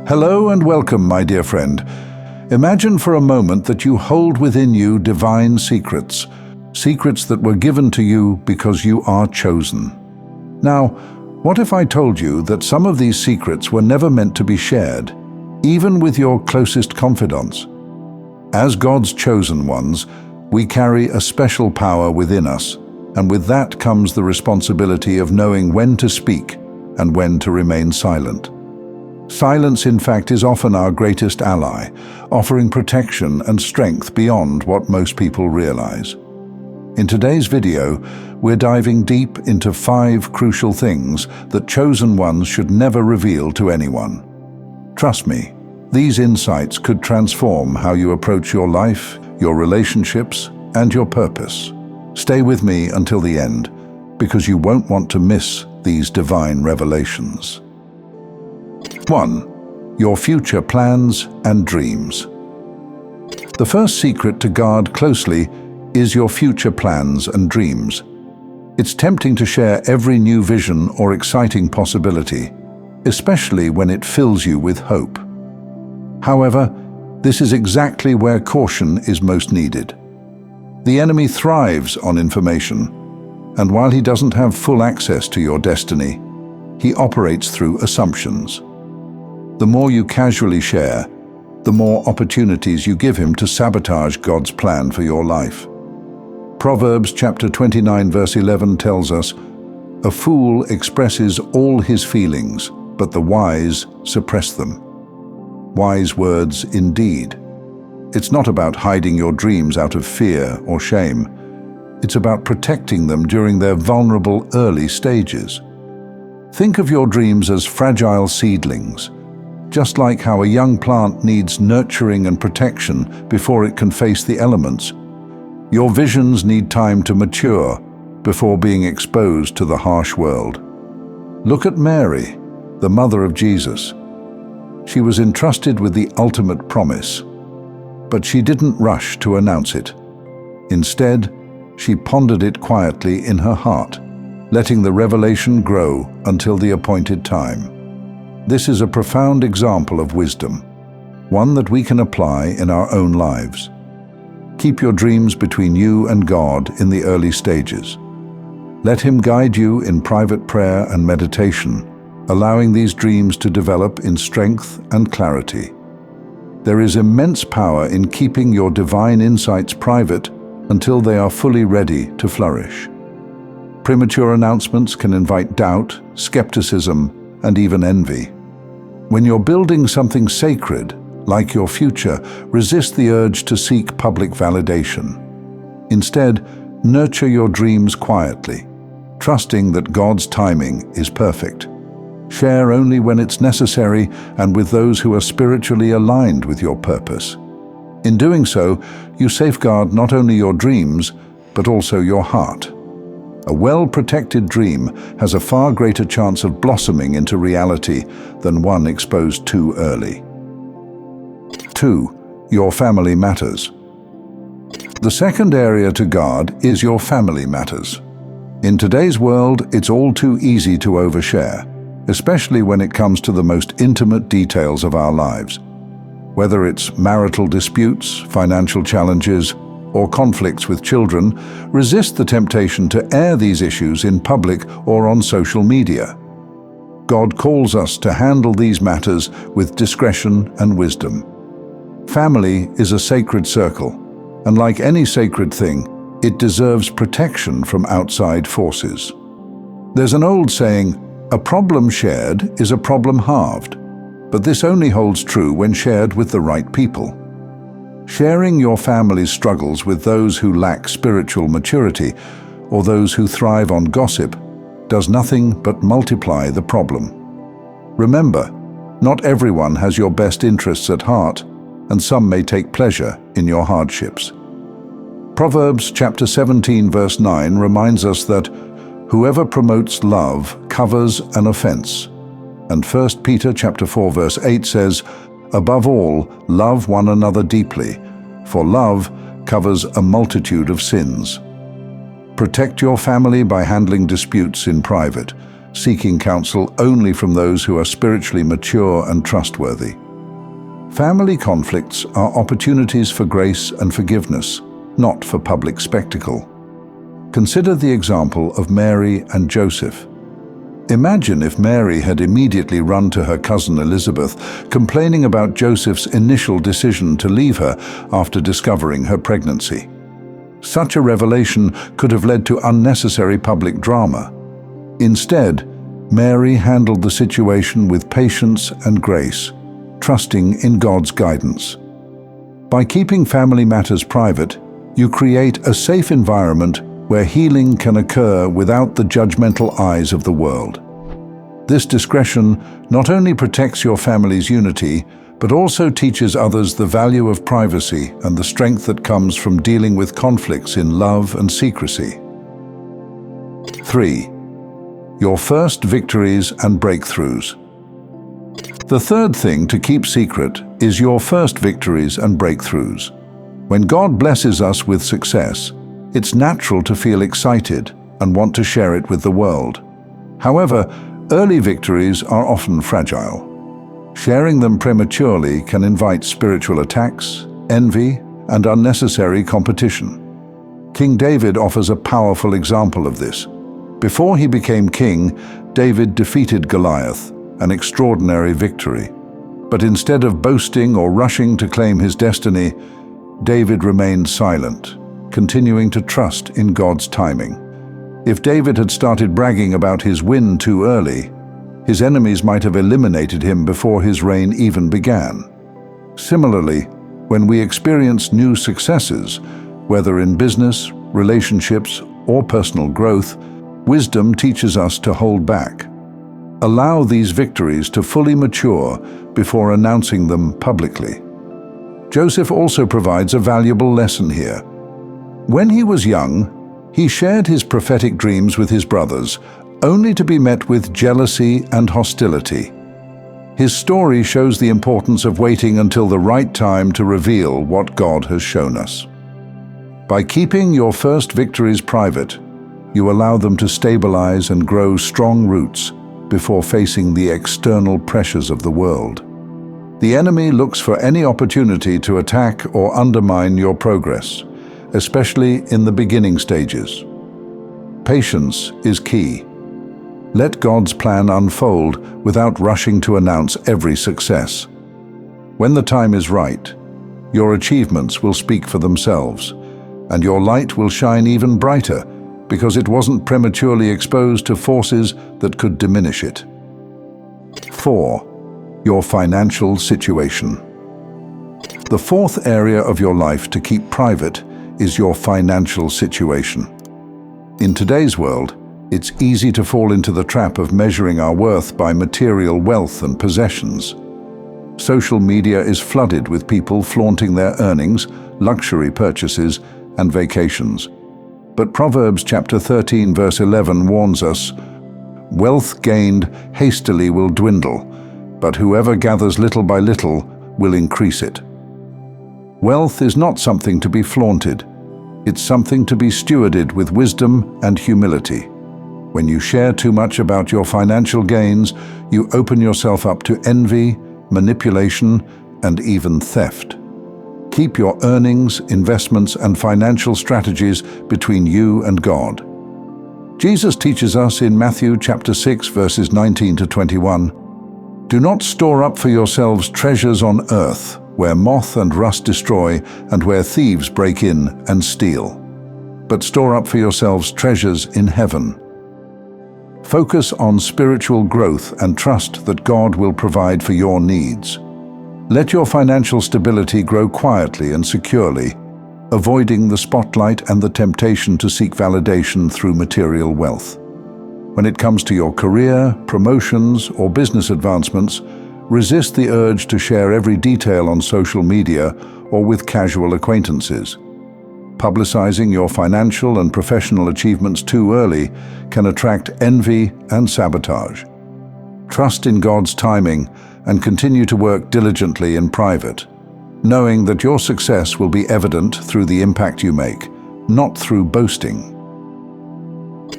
Hello and welcome, my dear friend. Imagine for a moment that you hold within you divine secrets, secrets that were given to you because you are chosen. Now, what if I told you that some of these secrets were never meant to be shared, even with your closest confidants? As God's chosen ones, we carry a special power within us, and with that comes the responsibility of knowing when to speak and when to remain silent. Silence, in fact, is often our greatest ally, offering protection and strength beyond what most people realize. In today's video, we're diving deep into 5 crucial things that chosen ones should never reveal to anyone. Trust me, these insights could transform how you approach your life, your relationships, and your purpose. Stay with me until the end, because you won't want to miss these divine revelations. 1. Your future plans and dreams. The first secret to guard closely is your future plans and dreams. It's tempting to share every new vision or exciting possibility, especially when it fills you with hope. However, this is exactly where caution is most needed. The enemy thrives on information, and while he doesn't have full access to your destiny, he operates through assumptions. The more you casually share, the more opportunities you give him to sabotage God's plan for your life. Proverbs chapter 29 verse 11 tells us, "A fool expresses all his feelings, but the wise suppress them." Wise words indeed. It's not about hiding your dreams out of fear or shame. It's about protecting them during their vulnerable early stages. Think of your dreams as fragile seedlings. Just like how a young plant needs nurturing and protection before it can face the elements, your visions need time to mature before being exposed to the harsh world. Look at Mary, the mother of Jesus. She was entrusted with the ultimate promise, but she didn't rush to announce it. Instead, she pondered it quietly in her heart, letting the revelation grow until the appointed time. This is a profound example of wisdom, one that we can apply in our own lives. Keep your dreams between you and God in the early stages. Let Him guide you in private prayer and meditation, allowing these dreams to develop in strength and clarity. There is immense power in keeping your divine insights private until they are fully ready to flourish. Premature announcements can invite doubt, skepticism, and even envy. When you're building something sacred, like your future, resist the urge to seek public validation. Instead, nurture your dreams quietly, trusting that God's timing is perfect. Share only when it's necessary and with those who are spiritually aligned with your purpose. In doing so, you safeguard not only your dreams, but also your heart. A well-protected dream has a far greater chance of blossoming into reality than one exposed too early. 2. Your family matters. The second area to guard is your family matters. In today's world, it's all too easy to overshare, especially when it comes to the most intimate details of our lives. Whether it's marital disputes, financial challenges, or conflicts with children, resist the temptation to air these issues in public or on social media. God calls us to handle these matters with discretion and wisdom. Family is a sacred circle, and like any sacred thing, it deserves protection from outside forces. There's an old saying, "A problem shared is a problem halved," but this only holds true when shared with the right people. Sharing your family's struggles with those who lack spiritual maturity or those who thrive on gossip does nothing but multiply the problem. Remember, not everyone has your best interests at heart, and some may take pleasure in your hardships. Proverbs chapter 17 verse 9 reminds us that whoever promotes love covers an offense. And 1 Peter chapter 4 verse 8 says, "Above all, love one another deeply, for love covers a multitude of sins." Protect your family by handling disputes in private, seeking counsel only from those who are spiritually mature and trustworthy. Family conflicts are opportunities for grace and forgiveness, not for public spectacle. Consider the example of Mary and Joseph. Imagine if Mary had immediately run to her cousin Elizabeth, complaining about Joseph's initial decision to leave her after discovering her pregnancy. Such a revelation could have led to unnecessary public drama. Instead, Mary handled the situation with patience and grace, trusting in God's guidance. By keeping family matters private, you create a safe environment where healing can occur without the judgmental eyes of the world. This discretion not only protects your family's unity, but also teaches others the value of privacy and the strength that comes from dealing with conflicts in love and secrecy. 3. Your first victories and breakthroughs. The third thing to keep secret is your first victories and breakthroughs. When God blesses us with success, it's natural to feel excited and want to share it with the world. However, early victories are often fragile. Sharing them prematurely can invite spiritual attacks, envy, and unnecessary competition. King David offers a powerful example of this. Before he became king, David defeated Goliath, an extraordinary victory. But instead of boasting or rushing to claim his destiny, David remained silent, continuing to trust in God's timing. If David had started bragging about his win too early, his enemies might have eliminated him before his reign even began. Similarly, when we experience new successes, whether in business, relationships, or personal growth, wisdom teaches us to hold back. Allow these victories to fully mature before announcing them publicly. Joseph also provides a valuable lesson here. When he was young, he shared his prophetic dreams with his brothers, only to be met with jealousy and hostility. His story shows the importance of waiting until the right time to reveal what God has shown us. By keeping your first victories private, you allow them to stabilize and grow strong roots before facing the external pressures of the world. The enemy looks for any opportunity to attack or undermine your progress, especially in the beginning stages. Patience is key. Let God's plan unfold without rushing to announce every success. When the time is right, your achievements will speak for themselves, and your light will shine even brighter because it wasn't prematurely exposed to forces that could diminish it. 4. Your financial situation. The fourth area of your life to keep private is your financial situation. In today's world, it's easy to fall into the trap of measuring our worth by material wealth and possessions. Social media is flooded with people flaunting their earnings, luxury purchases, and vacations. But Proverbs chapter 13 verse 11 warns us, "Wealth gained hastily will dwindle, but whoever gathers little by little will increase it." Wealth is not something to be flaunted. It's something to be stewarded with wisdom and humility. When you share too much about your financial gains, you open yourself up to envy, manipulation, and even theft. Keep your earnings, investments, and financial strategies between you and God. Jesus teaches us in Matthew chapter 6 verses 19 to 21, "Do not store up for yourselves treasures on earth, where moth and rust destroy, and where thieves break in and steal. But store up for yourselves treasures in heaven." Focus on spiritual growth and trust that God will provide for your needs. Let your financial stability grow quietly and securely, avoiding the spotlight and the temptation to seek validation through material wealth. When it comes to your career, promotions, or business advancements, resist the urge to share every detail on social media or with casual acquaintances. Publicizing your financial and professional achievements too early can attract envy and sabotage. Trust in God's timing and continue to work diligently in private, knowing that your success will be evident through the impact you make, not through boasting.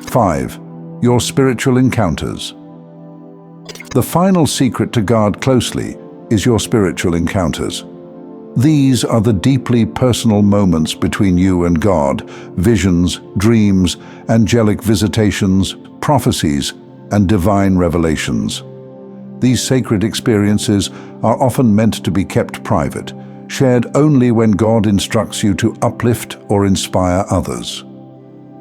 5. your spiritual encounters. The final secret to guard closely is your spiritual encounters. These are the deeply personal moments between you and God, visions, dreams, angelic visitations, prophecies, and divine revelations. These sacred experiences are often meant to be kept private, shared only when God instructs you to uplift or inspire others.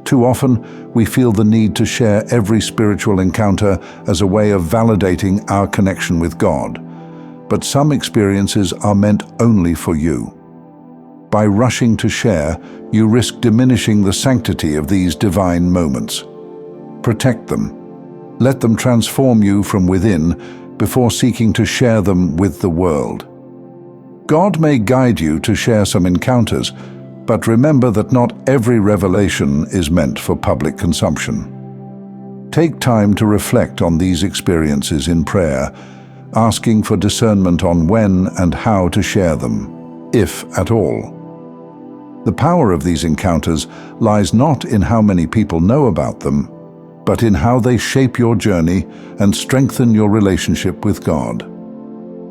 Too often, we feel the need to share every spiritual encounter as a way of validating our connection with God. But some experiences are meant only for you. By rushing to share, you risk diminishing the sanctity of these divine moments. Protect them. Let them transform you from within before seeking to share them with the world. God may guide you to share some encounters, but remember that not every revelation is meant for public consumption. Take time to reflect on these experiences in prayer, asking for discernment on when and how to share them, if at all. The power of these encounters lies not in how many people know about them, but in how they shape your journey and strengthen your relationship with God.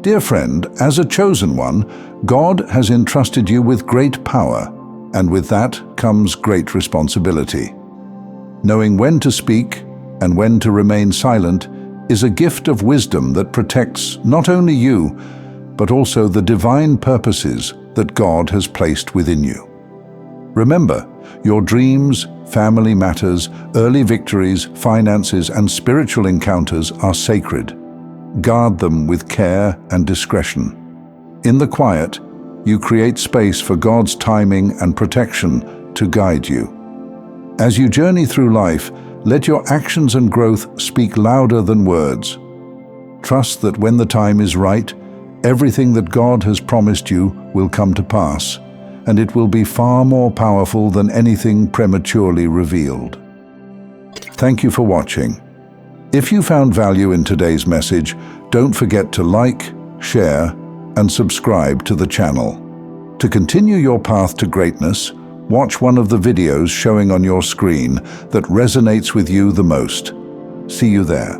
Dear friend, as a chosen one, God has entrusted you with great power, and with that comes great responsibility. Knowing when to speak and when to remain silent is a gift of wisdom that protects not only you, but also the divine purposes that God has placed within you. Remember, your dreams, family matters, early victories, finances, and spiritual encounters are sacred. Guard them with care and discretion. In the quiet, you create space for God's timing and protection to guide you. As you journey through life, let your actions and growth speak louder than words. Trust that when the time is right, everything that God has promised you will come to pass, and it will be far more powerful than anything prematurely revealed. Thank you for watching. If you found value in today's message, don't forget to like, share, and subscribe to the channel. To continue your path to greatness, watch one of the videos showing on your screen that resonates with you the most. See you there.